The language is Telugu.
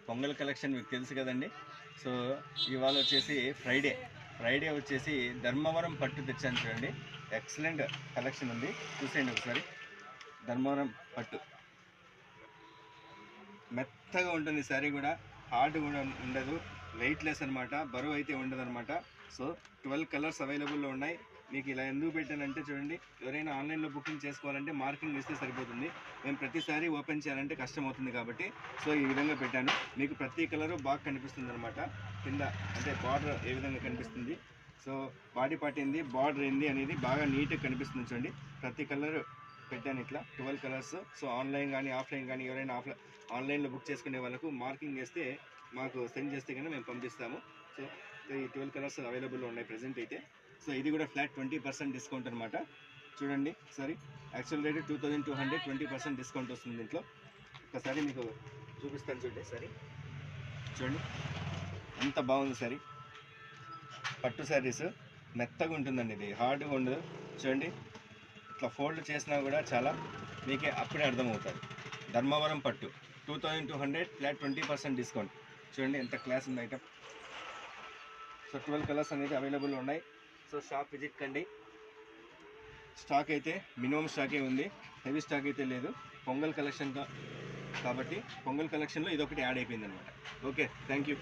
పొంగల్ కలెక్షన్ మీకు తెలుసు కదండి. సో ఇవాళ వచ్చేసి ఫ్రైడే వచ్చేసి ధర్మవరం పట్టు తెచ్చాను చూడండి. ఎక్సలెంట్ కలెక్షన్ ఉంది, చూసేయండి ఒకసారి. ధర్మవరం పట్టు మెత్తగా ఉంటుంది, శారీ కూడా హార్డ్ కూడా ఉండదు, వెయిట్లెస్ అనమాట, బరువు అయితే ఉండదు అనమాట. సో 12 కలర్స్ అవైలబుల్లో ఉన్నాయి. మీకు ఇలా ఎందుకు పెట్టానంటే చూడండి, ఎవరైనా ఆన్లైన్లో బుకింగ్ చేసుకోవాలంటే మార్కింగ్ ఇస్తే సరిపోతుంది, మేము ప్రతిసారి ఓపెన్ చేయాలంటే కష్టం అవుతుంది కాబట్టి సో ఈ విధంగా పెట్టాను. మీకు ప్రతి కలరు బాగా కనిపిస్తుంది అనమాట. కింద అంటే బార్డర్ ఏ విధంగా కనిపిస్తుంది, సో బాడీ పార్ట్ ఏంది, బార్డర్ ఏంది అనేది బాగా నీట్గా కనిపిస్తుంది చూడండి. ప్రతి కలర్ పెట్టాను ఇట్లా 12 కలర్స్. సో ఆన్లైన్ కానీ ఆఫ్లైన్ కానీ ఎవరైనా ఆన్లైన్లో బుక్ చేసుకునే వాళ్ళకు మార్కింగ్ చేస్తే మాకు సెండ్ చేస్తే కనుక మేము పంపిస్తాము. సో ఈ 12 కలర్స్ అవైలబుల్లో ఉన్నాయి ప్రజెంట్ అయితే. సో ఇది కూడా ఫ్లాట్ 20% డిస్కౌంట్ అనమాట. చూడండి సారీ, యాక్చువల్ రేట్ 2200, 20% డిస్కౌంట్ వస్తుంది దీంట్లో. ఒకసారి మీకు చూపిస్తాను చూడండి సారీ, చూడండి ఎంత బాగుంది సారీ. పట్టు శారీస్ మెత్తగా ఉంటుందండి, ఇది హార్డ్గా ఉండదు. చూడండి ఇట్లా ఫోల్డ్ చేసినా కూడా చాలా మీకే అప్పుడే అర్థమవుతుంది. ధర్మవరం పట్టు 2200 ఫ్లాట్ 20% డిస్కౌంట్. చూడండి ఎంత క్లాస్ ఉంది ఐటమ్. సో 12 కలర్స్ అనేది అవైలబుల్ ఉన్నాయి. సో షాప్ విజిట్ కండి. స్టాక్ అయితే మినిమం స్టాకే ఉంది, హెవీ స్టాక్ అయితే లేదు. పొంగల్ కలెక్షన్ కాబట్టి పొంగల్ కలెక్షన్లో ఇదొకటి యాడ్ అయిపోయింది అనమాట. Okay, thank you.